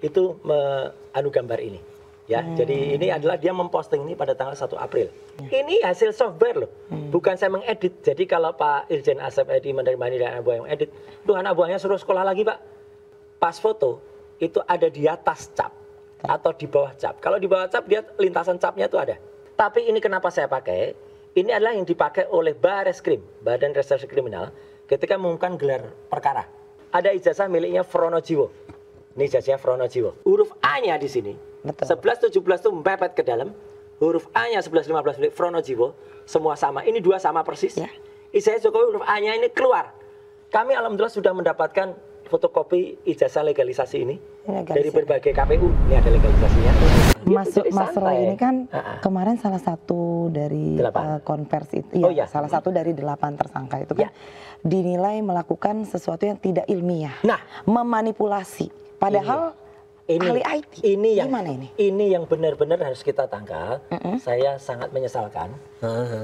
itu gambar ini. Ya, jadi ini adalah dia memposting ini pada tanggal 1 April. Ini hasil software loh, bukan saya mengedit. Jadi kalau Pak Irjen Asep Edi menerima ini dan anak buah yang edit, tuh anak buahnya suruh sekolah lagi Pak. Pas foto itu ada di atas cap atau di bawah cap. Kalau di bawah cap dia lintasan capnya itu ada. Tapi ini kenapa saya pakai? Ini adalah yang dipakai oleh Bareskrim, Badan Reserse Kriminal, ketika mengumumkan gelar perkara. Ada ijazah miliknya Fronojiwo. Ini ijazahnya Fronojiwo. Huruf A-nya di sini. Betul. 11-17 itu mepet ke dalam. Huruf A-nya 11-15 milik Fronojiwo. Semua sama. Ini dua sama persis. Ya. Ijazah Jokowi huruf A-nya ini keluar. Kami alhamdulillah sudah mendapatkan fotokopi ijazah legalisasi ini dari berbagai KPU. Ini ada legalisasinya. Mas Roy ini kan kemarin salah satu dari konversi itu, salah satu dari 8 tersangka itu kan dinilai melakukan sesuatu yang tidak ilmiah, memanipulasi. Padahal ahli IT. Ini yang benar-benar harus kita tangkap. Saya sangat menyesalkan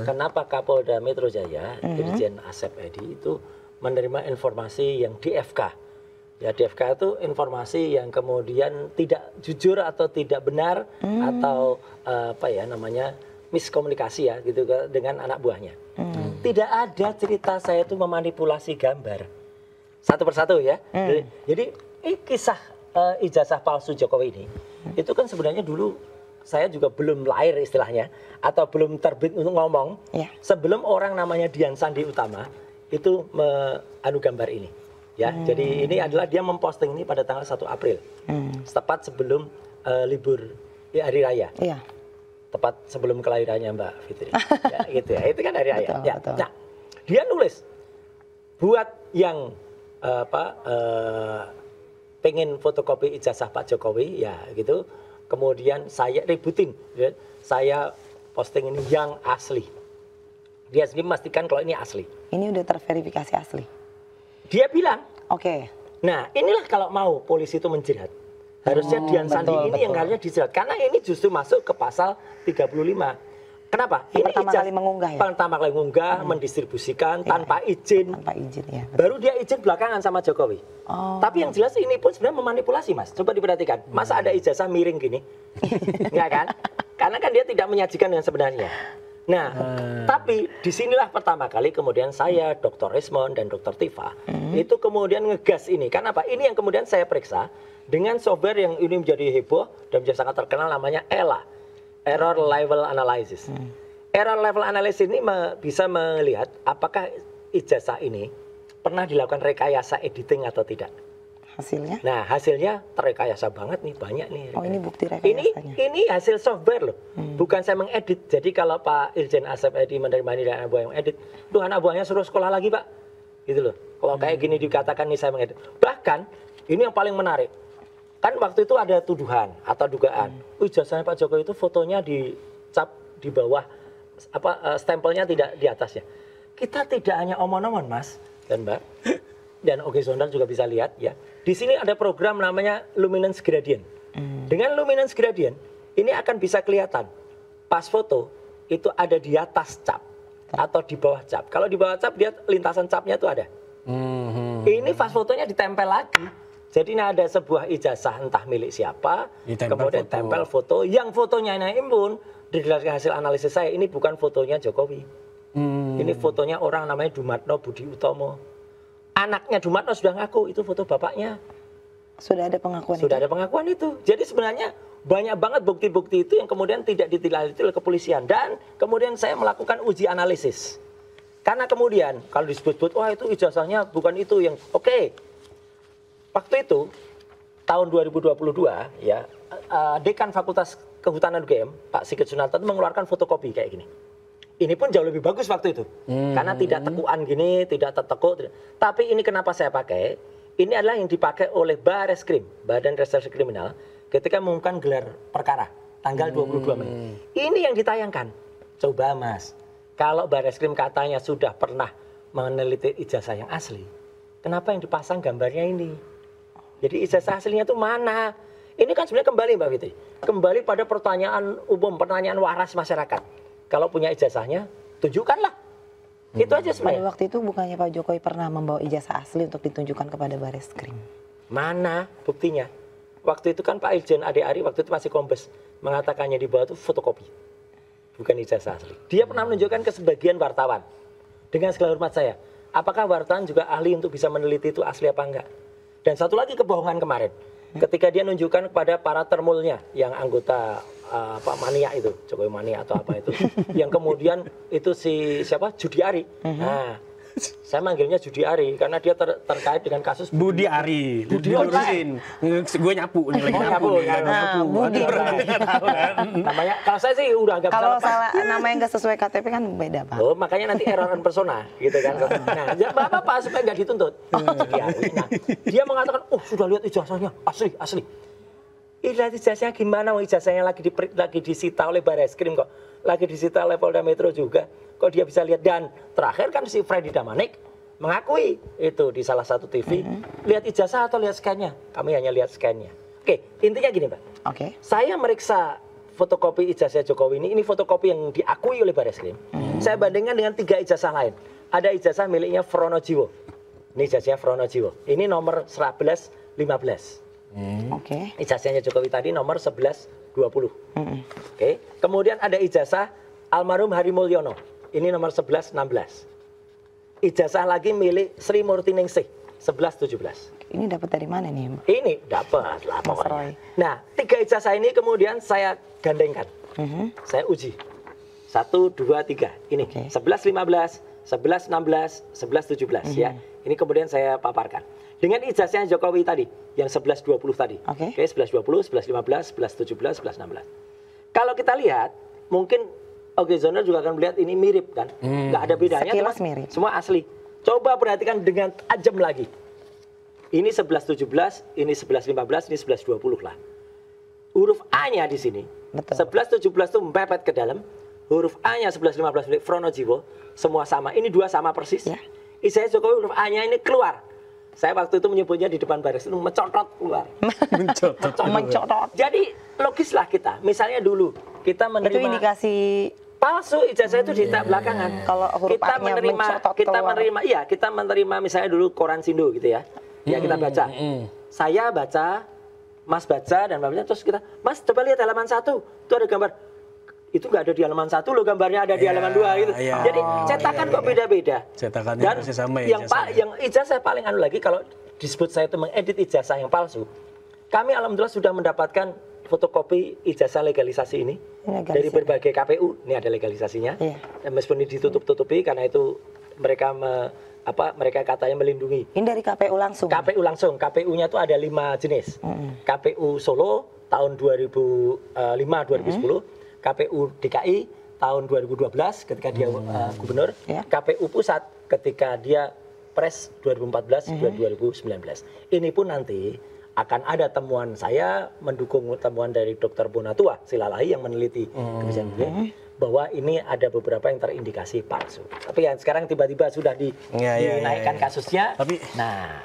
kenapa Kapolda Metro Jaya, Irjen Asep Edi itu menerima informasi yang di FK. Ya, DFK itu informasi yang kemudian tidak jujur atau tidak benar atau miskomunikasi ya gitu dengan anak buahnya. Tidak ada cerita saya itu memanipulasi gambar satu persatu ya. Jadi kisah ijazah palsu Jokowi ini itu kan sebenarnya dulu saya juga belum lahir istilahnya atau belum terbit untuk ngomong sebelum orang namanya Dian Sandi Utama itu gambar ini. Ya, jadi ini adalah dia memposting ini pada tanggal 1 April, tepat sebelum libur hari raya, tepat sebelum kelahirannya Mbak Fitri, ya, gitu ya, itu kan hari raya. Betul. Nah, dia nulis buat yang pengen fotokopi ijazah Pak Jokowi, ya gitu. Kemudian saya ributin, ya, saya posting ini yang asli. Dia sendiri memastikan kalau ini asli. Ini udah terverifikasi asli. Dia bilang, nah inilah kalau mau polisi itu menjerat. Harusnya Dian Sandi ini yang harusnya dijerat. Karena ini justru masuk ke pasal 35. Kenapa? Ini pertama kali mengunggah ya? Pertama kali mengunggah, mendistribusikan tanpa izin. Tanpa izin ya. Baru dia izin belakangan sama Jokowi. Tapi yang jelas ini pun sebenarnya memanipulasi Mas. Coba diperhatikan. Masa ada ijazah miring gini? Enggak kan? Karena kan dia tidak menyajikan yang sebenarnya. Nah, tapi disinilah pertama kali kemudian saya, Dr. Resmond dan Dr. Tifa itu kemudian ngegas ini. Karena apa? Ini yang kemudian saya periksa dengan software yang ini menjadi heboh dan menjadi sangat terkenal namanya ELA, Error Level Analysis. Error Level Analysis ini bisa melihat apakah ijazah ini pernah dilakukan rekayasa editing atau tidak. Hasilnya? Nah, hasilnya terrekayasa banget nih, banyak nih. Oh, ini bukti rekayasanya. Ini hasil software loh, bukan saya mengedit. Jadi kalau Pak Irjen Asep Edi menerima ini dan anak buah yang edit, tuh anak buahnya suruh sekolah lagi Pak. Gitu loh. Kalau kayak gini dikatakan nih saya mengedit. Bahkan, ini yang paling menarik. Kan waktu itu ada tuduhan atau dugaan. Ijazahnya Pak Jokowi itu fotonya dicap di bawah, stempelnya tidak di atasnya. Kita tidak hanya omong-omong Mas dan Mbak. Dan Oke Sondal juga bisa lihat ya. Di sini ada program namanya Luminance Gradient. Dengan Luminance Gradient ini akan bisa kelihatan pas foto itu ada di atas cap atau di bawah cap. Kalau di bawah cap dia lintasan capnya itu ada. Ini pas fotonya ditempel lagi. Jadi ini ada sebuah ijazah entah milik siapa, kemudian tempel foto. Yang fotonya ini pun berdasarkan hasil analisis saya ini bukan fotonya Jokowi. Ini fotonya orang namanya Dumatno Budi Utomo. Anaknya Dumatno sudah ngaku itu foto bapaknya. Sudah ada pengakuan Sudah ada pengakuan itu. Jadi sebenarnya banyak banget bukti-bukti itu yang kemudian tidak ditindaklanjuti oleh kepolisian. Dan kemudian saya melakukan uji analisis. Karena kemudian kalau disebut-sebut, wah itu ijazahnya bukan itu yang oke. Waktu itu tahun 2022 ya, Dekan Fakultas Kehutanan UGM Pak Sigit Sunarto mengeluarkan fotokopi kayak gini. Ini pun jauh lebih bagus waktu itu. Karena tidak tekuan gini, tidak tertekuk. Tapi ini kenapa saya pakai? Ini adalah yang dipakai oleh Bareskrim, Badan Reserse Kriminal, ketika mengumumkan gelar perkara, tanggal 22 Mei. Ini yang ditayangkan. Coba Mas, kalau Bareskrim katanya sudah pernah meneliti ijazah yang asli, kenapa yang dipasang gambarnya ini? Jadi ijazah aslinya itu mana? Ini kan sebenarnya kembali Mbak Fitri, kembali pada pertanyaan umum, pertanyaan waras masyarakat. Kalau punya ijazahnya, tunjukkanlah. Itu aja sebenarnya. Pada waktu itu bukannya Pak Jokowi pernah membawa ijazah asli untuk ditunjukkan kepada Bareskrim? Mana buktinya? waktu itu kan Pak Irjen Ade Ari waktu itu masih kombes mengatakannya di bawah itu fotokopi, bukan ijazah asli. Dia pernah menunjukkan ke sebagian wartawan dengan segala hormat saya. Apakah wartawan juga ahli untuk bisa meneliti itu asli apa enggak? Dan satu lagi kebohongan kemarin, ketika dia menunjukkan kepada para termulnya yang anggota mania itu, Jokowi mania atau apa itu, yang kemudian itu si siapa Judi Ari. Nah, saya manggilnya Judi Ari karena dia terkait dengan kasus Budi Ari. Budi Lurusin. Gue nyapu nih lagi nyapu. Budi. Namanya kalau saya sih udah agak kalau salah namanya nggak sesuai KTP kan beda, Pak. Oh, makanya nanti error en persona gitu kan. Nah, enggak apa-apa supaya nggak dituntut. Judi Ari. Nah, dia mengatakan, "Oh, sudah lihat ijazahnya, asli." Lihat ijazahnya gimana? Ijazahnya lagi disita oleh Barreskrim kok. Lagi disita oleh Polda Metro juga. Kok dia bisa lihat? Dan terakhir kan si Freddy Damanik mengakui itu di salah satu TV. Lihat ijazah atau lihat scan-nya? Kami hanya lihat scan-nya. Oke, intinya gini, Pak. Oke. Saya meriksa fotokopi ijazah Jokowi ini fotokopi yang diakui oleh Barreskrim. Saya bandingkan dengan 3 ijazah lain. Ada ijazah miliknya Fronojiwo. Ini ijazahnya Fronojiwo. Ini nomor 1115. Oke. Ijazahnya Jokowi tadi nomor 1120. Oke. Kemudian ada ijazah almarhum Hari Mulyono. Ini nomor 1116. Ijazah lagi milik Sri Murtiningsih 1117. Ini dapat dari mana nih, Mbak? Ini dapat lah Mas pokoknya. Roy. Nah, 3 ijazah ini kemudian saya gandengkan. Saya uji. 1, 2, 3. Ini Oke. 1115, 1116, 1117 ya. Ini kemudian saya paparkan. Dengan ijazahnya Jokowi tadi, yang 1120 tadi. Oke. 1120, 1115, 1117, 1116. Kalau kita lihat, mungkin Zoner juga akan melihat ini mirip kan. Nggak ada bedanya. Sekilas cuma mirip. Semua asli. Coba perhatikan dengan tajam lagi. Ini 1117, ini 1115, ini 1120 lah. Huruf A-nya di sini. Betul. 1117 itu mepet ke dalam. Huruf A-nya 1115 milik Fronojiwo. Semua sama. Ini 2 sama persis. Ya. Ijazah Jokowi huruf A-nya ini keluar. Saya waktu itu menyebutnya di depan baris itu mencotot keluar. Mencotot. Jadi logislah kita. Misalnya dulu kita Itu menerima indikasi palsu ijazah itu ditak belakangan. Kalau huruf kita A-nya menerima mencotot kita keluar. menerima iya kita menerima misalnya dulu koran Sindo gitu ya. Ya kita baca. Saya baca, Mas baca dan Mbak baca terus kita, Mas coba lihat halaman 1. Itu ada gambar. Itu nggak ada di halaman 1 loh, gambarnya ada di halaman 2 gitu. Iya. Jadi cetakan kok beda-beda. Cetakannya Dan harusnya sama ya, yang ijazah paling anu lagi kalau disebut saya itu mengedit ijazah yang palsu. Kami alhamdulillah sudah mendapatkan fotokopi ijazah legalisasi ini dari berbagai KPU. Ini ada legalisasinya. Iya. Dan meskipun ditutup-tutupi karena itu mereka mereka katanya melindungi. ini dari KPU langsung. KPU langsung. KPU-nya itu ada 5 jenis. KPU Solo tahun 2005 2010, KPU DKI tahun 2012 ketika dia gubernur, Ya. KPU pusat ketika dia Pres 2014 2019. Ini pun nanti akan ada temuan saya mendukung temuan dari Dr. Bonatua Silalahi yang meneliti kebijakan beliau bahwa ini ada beberapa yang terindikasi palsu. Tapi yang sekarang tiba-tiba sudah dinaikkan kasusnya. Tapi nah